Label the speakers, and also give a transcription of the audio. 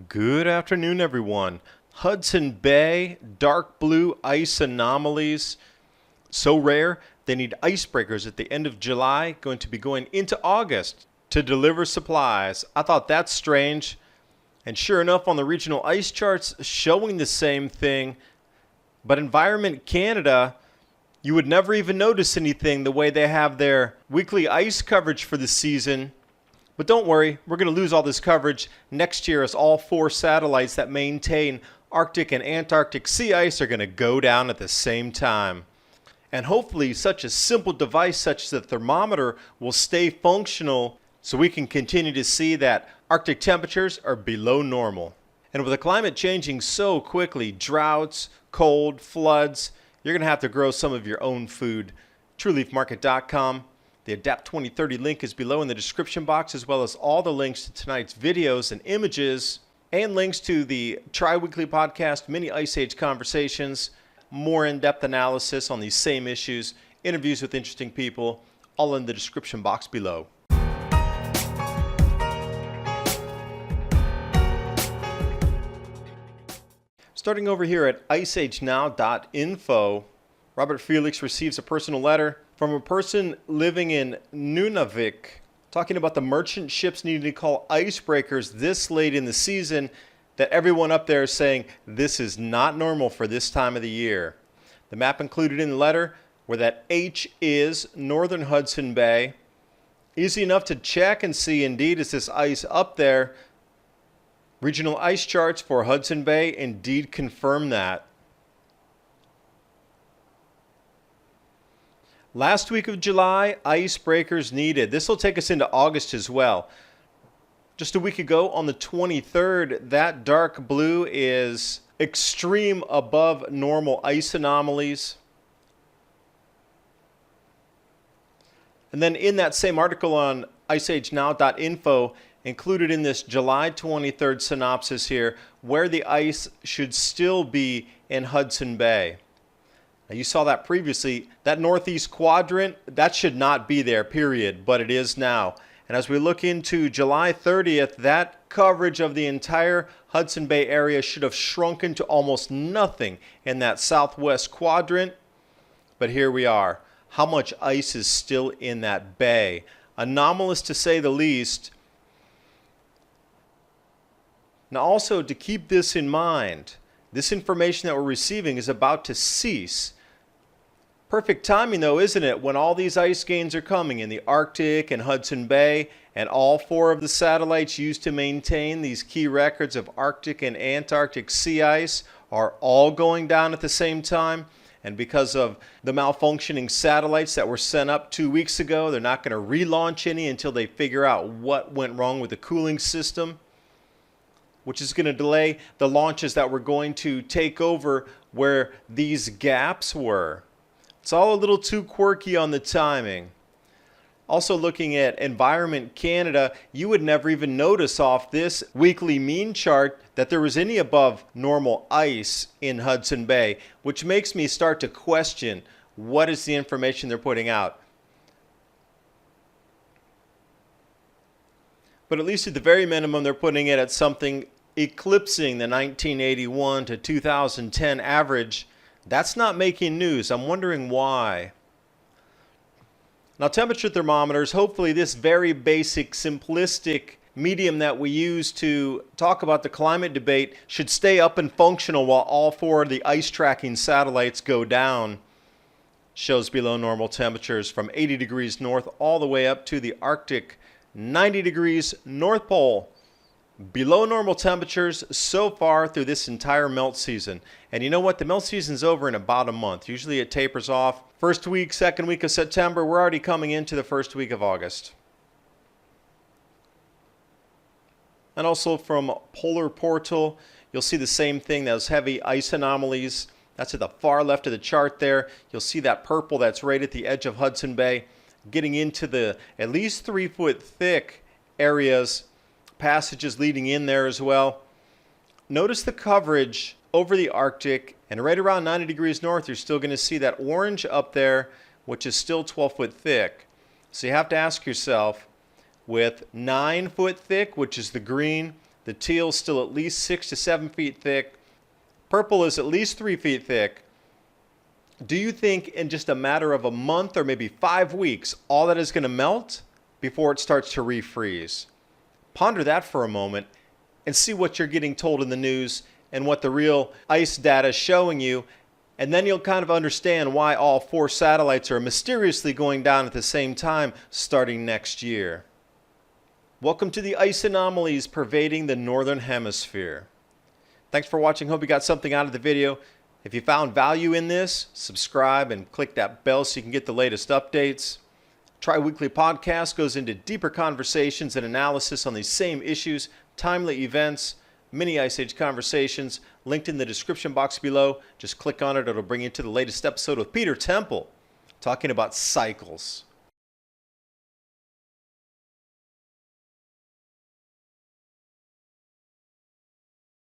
Speaker 1: Good afternoon, everyone. Hudson Bay, dark blue ice anomalies. So rare, they need icebreakers at the end of July, going to be going into August to deliver supplies. I thought that's strange. And sure enough, on the regional ice charts, showing the same thing. But Environment Canada, you would never even notice anything the way they have their weekly ice coverage for the season. But don't worry, we're going to lose all this coverage next year as all 4 satellites that maintain Arctic and Antarctic sea ice are going to go down at the same time. And hopefully such a simple device such as the thermometer will stay functional so we can continue to see that Arctic temperatures are below normal. And with the climate changing so quickly, droughts, cold, floods, you're going to have to grow some of your own food. TrueLeafMarket.com. The Adapt 2030 link is below in the description box, as well as all the links to tonight's videos and images, and links to the Tri-Weekly podcast, mini Ice Age conversations, more in-depth analysis on these same issues, interviews with interesting people, all in the description box below. Starting over here at iceagenow.info, Robert Felix receives a personal letter from a person living in Nunavik talking about the merchant ships needing to call icebreakers this late in the season, that everyone up there is saying this is not normal for this time of the year. The map included in the letter where that H is northern Hudson Bay. Easy enough to check and see indeed is this ice up there. Regional ice charts for Hudson Bay indeed confirm that. Last week of July, icebreakers needed. This will take us into August as well. Just a week ago on the 23rd, that dark blue is extreme above normal ice anomalies. And then in that same article on iceagenow.info, included in this July 23rd synopsis here, where the ice should still be in Hudson Bay. Now you saw that previously, that northeast quadrant, that should not be there, period, but it is now. And as we look into July 30th, that coverage of the entire Hudson Bay area should have shrunken to almost nothing in that southwest quadrant. But here we are. How much ice is still in that bay? Anomalous to say the least. Now also to keep this in mind, this information that we're receiving is about to cease. Perfect timing though, isn't it, when all these ice gains are coming in the Arctic and Hudson Bay, and all 4 of the satellites used to maintain these key records of Arctic and Antarctic sea ice are all going down at the same time. And because of the malfunctioning satellites that were sent up 2 weeks ago, they're not going to relaunch any until they figure out what went wrong with the cooling system, which is going to delay the launches that were going to take over where these gaps were. It's all a little too quirky on the timing. Also looking at Environment Canada, you would never even notice off this weekly mean chart that there was any above normal ice in Hudson Bay, which makes me start to question what is the information they're putting out. But at least at the very minimum, they're putting it at something eclipsing the 1981 to 2010 average. That's not making news. I'm wondering why. Now, temperature thermometers, hopefully this very basic, simplistic medium that we use to talk about the climate debate should stay up and functional while all 4 of the ice tracking satellites go down. Shows below normal temperatures from 80 degrees north all the way up to the Arctic 90 degrees North Pole. Below normal temperatures so far through this entire melt season. And you know what? The melt season's over in about a month. Usually it tapers off. First week, second week of September. We're already coming into the first week of August. And also from Polar Portal, you'll see the same thing, those heavy ice anomalies. That's at the far left of the chart there. You'll see that purple that's right at the edge of Hudson Bay, getting into the at least 3 foot thick areas. Passages leading in there as well. Notice the coverage over the Arctic, and right around 90 degrees north, you're still going to see that orange up there, which is still 12 foot thick. So you have to ask yourself, with 9 foot thick, which is the green, The teal is still at least 6 to 7 feet thick. Purple is at least 3 feet thick. Do you think in just a matter of a month or maybe 5 weeks, all that is going to melt before it starts to refreeze? Ponder that for a moment and see what you're getting told in the news and what the real ice data is showing you. And then you'll kind of understand why all 4 satellites are mysteriously going down at the same time starting next year. Welcome to the ice anomalies pervading the northern hemisphere. Thanks for watching. Hope you got something out of the video. If you found value in this, subscribe and click that bell so you can get the latest updates. Tri-Weekly Podcast goes into deeper conversations and analysis on these same issues, timely events, mini Ice Age conversations, linked in the description box below. Just click on it. It'll bring you to the latest episode with Peter Temple, talking about cycles.